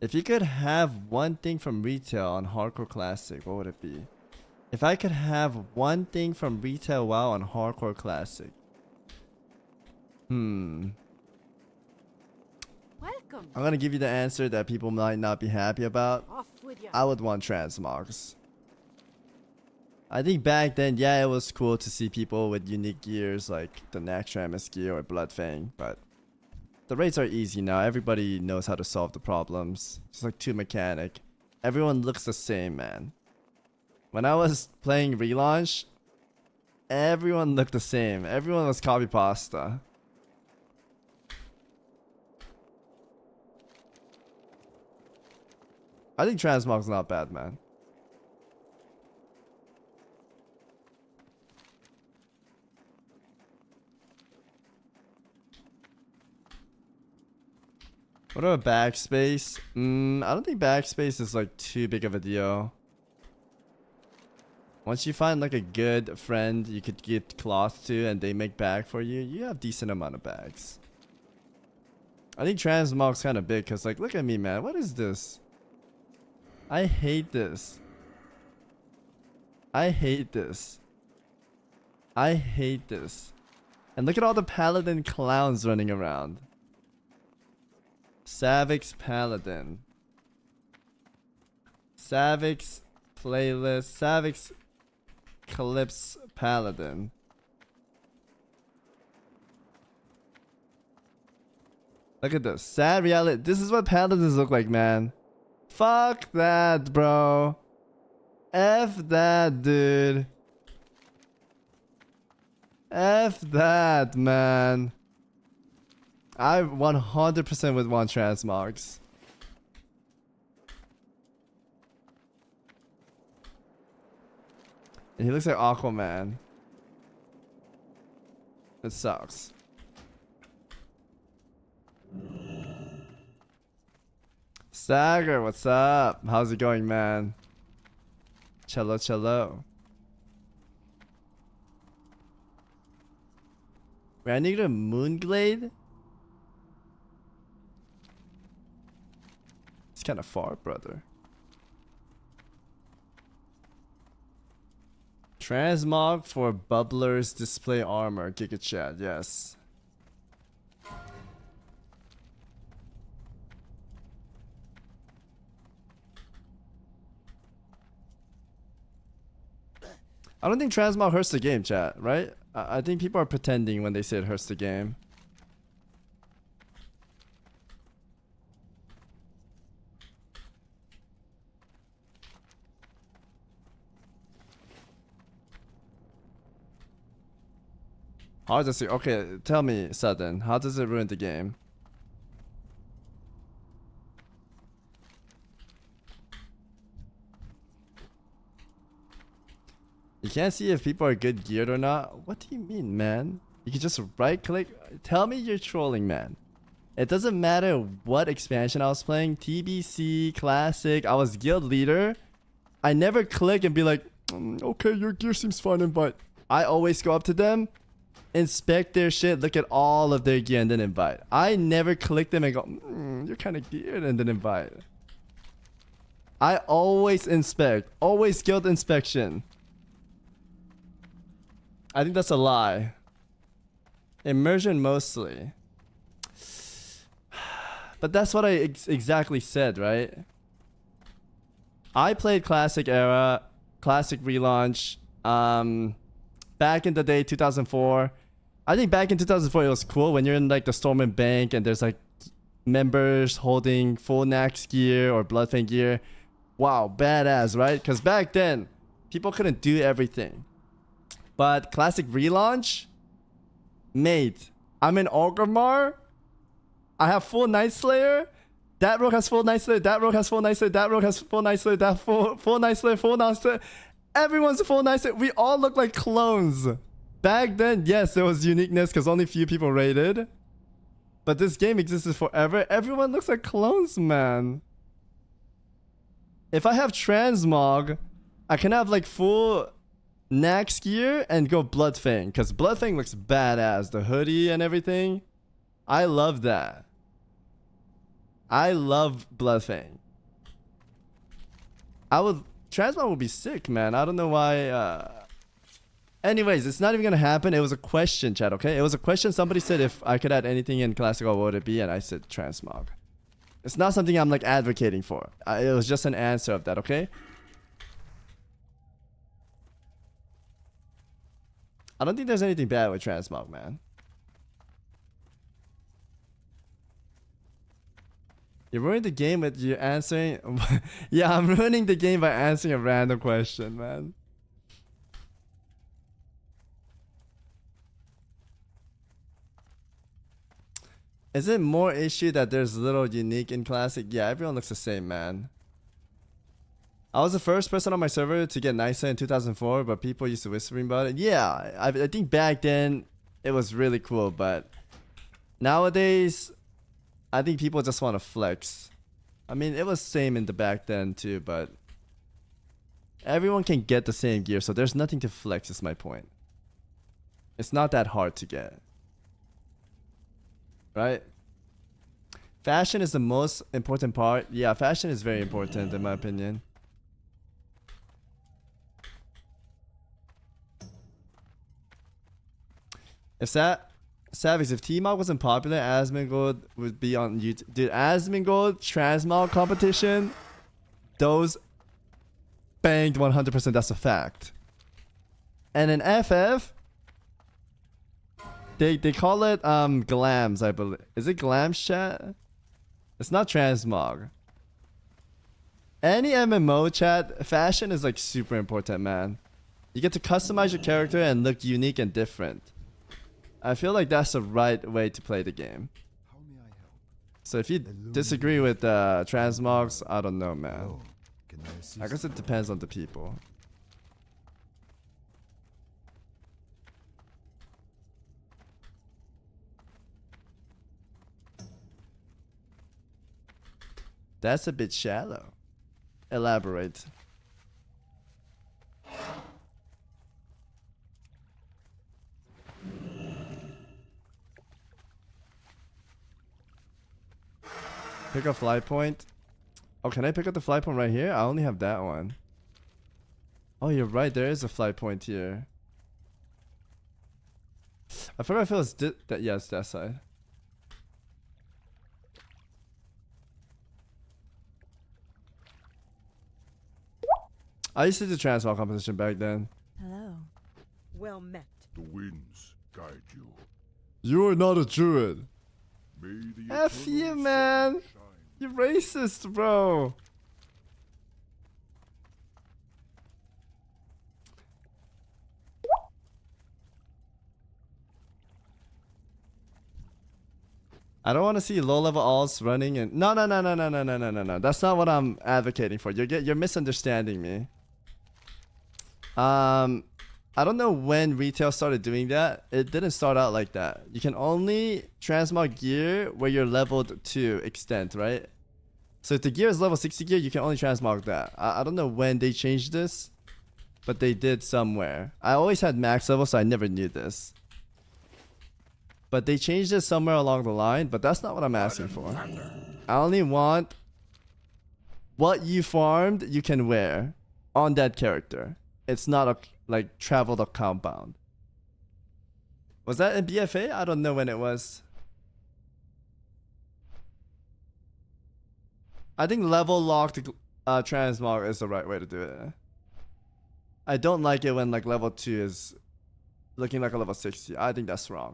If you could have one thing from retail on Hardcore Classic, what would it be? If I could have one thing from retail WoW on Hardcore Classic. Welcome. I'm gonna give you the answer that people might not be happy about. Off with ya. I would want transmogs. I think back then, yeah, it was cool to see people with unique gears like the Naxxramas gear or Bloodfang, but the raids are easy now. Everybody knows how to solve the problems. It's like 2 mechanic. Everyone looks the same, man. When I was playing relaunch, everyone looked the same. Everyone was copy pasta. I think transmog's not bad, man. What about backspace? I don't think backspace is like too big of a deal. Once you find like a good friend you could give cloth to and they make bag for you, you have decent amount of bags. I think transmog's kind of big because like, look at me, man. What is this? I hate this. I hate this. I hate this. And look at all the paladin clowns running around. Savix Paladin. Savix playlist. Savix Calypse Paladin. Look at this. Sad reality. This is what paladins look like, man. Fuck that, bro. F that, dude. F that, man. I 100% would want transmogs. And he looks like Aquaman. It sucks. Stagger, what's up? How's it going, man? Cello, cello. Wait, I need a Moonglade? It's kind of far, brother. Transmog for Bubbler's display armor. Giga chat, yes. I don't think transmog hurts the game, chat, right? I think people are pretending when they say it hurts the game. How does it? Okay, tell me, Sudden. How does it ruin the game? You can't see if people are good geared or not. What do you mean, man? You can just right click. Tell me you're trolling, man. It doesn't matter what expansion I was playing. TBC, Classic. I was guild leader. I never click and be like, okay, your gear seems fine, but I always go up to them, inspect their shit, look at all of their gear, and then invite. I never click them and go, you're kind of geared, and then invite. I always inspect. Always guild inspection. I think that's a lie. Immersion mostly. But that's what I exactly said, right? I played Classic era, Classic relaunch, back in the day, 2004. I think back in 2004 it was cool when you're in like the Stormwind Bank and there's like members holding full Nax gear or Bloodfang gear. Wow, badass, right? Because back then, people couldn't do everything. But Classic relaunch? Mate, I'm in Orgrimmar. I have full Night Slayer. That rogue has full Night Slayer. That rogue has full Night Slayer. That rogue has full Night Slayer. That full Night Slayer. Full Night Slayer. Everyone's a full Night Slayer. We all look like clones. Back then, yes, there was uniqueness because only few people raided. But this game existed forever. Everyone looks like clones, man. If I have transmog, I can have like full Nax gear and go Bloodfang, because Bloodfang looks badass. The hoodie and everything. I love that. I love Bloodfang. Transmog would be sick, man. I don't know why. Anyways, it's not even gonna happen. It was a question, chat. Okay, it was a question. Somebody said if I could add anything in classical, what would it be? And I said transmog. It's not something I'm like advocating for. It was just an answer of that. Okay. I don't think there's anything bad with transmog, man. You ruined the game with you answering. Yeah, I'm ruining the game by answering a random question, man. Is it more issue that there's little unique in classic? Yeah, everyone looks the same, man. I was the first person on my server to get Nysa in 2004, but people used to whispering about it. Yeah, I think back then it was really cool, but nowadays I think people just want to flex. I mean, it was same in the back then too, but everyone can get the same gear, so there's nothing to flex is my point. It's not that hard to get. Right? Fashion is the most important part. Yeah, fashion is very important in my opinion. If savix, if T-Mog wasn't popular, Asmongold would be on YouTube. Dude, Asmongold transmog competition, those banged 100%. That's a fact. And in FF, they call it glams, I believe. Is it glams, chat? It's not transmog. Any MMO, chat, fashion is like super important, man. You get to customize your character and look unique and different. I feel like that's the right way to play the game. So if you disagree with transmogs, I don't know, man. I guess it depends on the people. That's a bit shallow. Elaborate. Pick a fly point. Oh, can I pick up the fly point right here? I only have that one. Oh, you're right. There is a fly point here. I forgot if it was that. Yes, that side. I used to do transmog competition back then. Hello. Well met. The winds guide you. You are not a druid. May the F you, eternal man. sun shine. You're racist, bro. I don't want to see low-level alts running and no. That's not what I'm advocating for. You're misunderstanding me. I don't know when retail started doing that. It didn't start out like that. You can only transmog gear where you're leveled to extent, right? So if the gear is level 60 gear, you can only transmog that. I don't know when they changed this, but they did somewhere. I always had max level, so I never knew this. But they changed it somewhere along the line, but that's not what I'm asking for. I only want what you farmed you can wear on that character. It's not a like traveled a compound. Was that in BFA? I don't know when it was. I think level locked transmog is the right way to do it. I don't like it when like level 2 is looking like a level 60. I think that's wrong.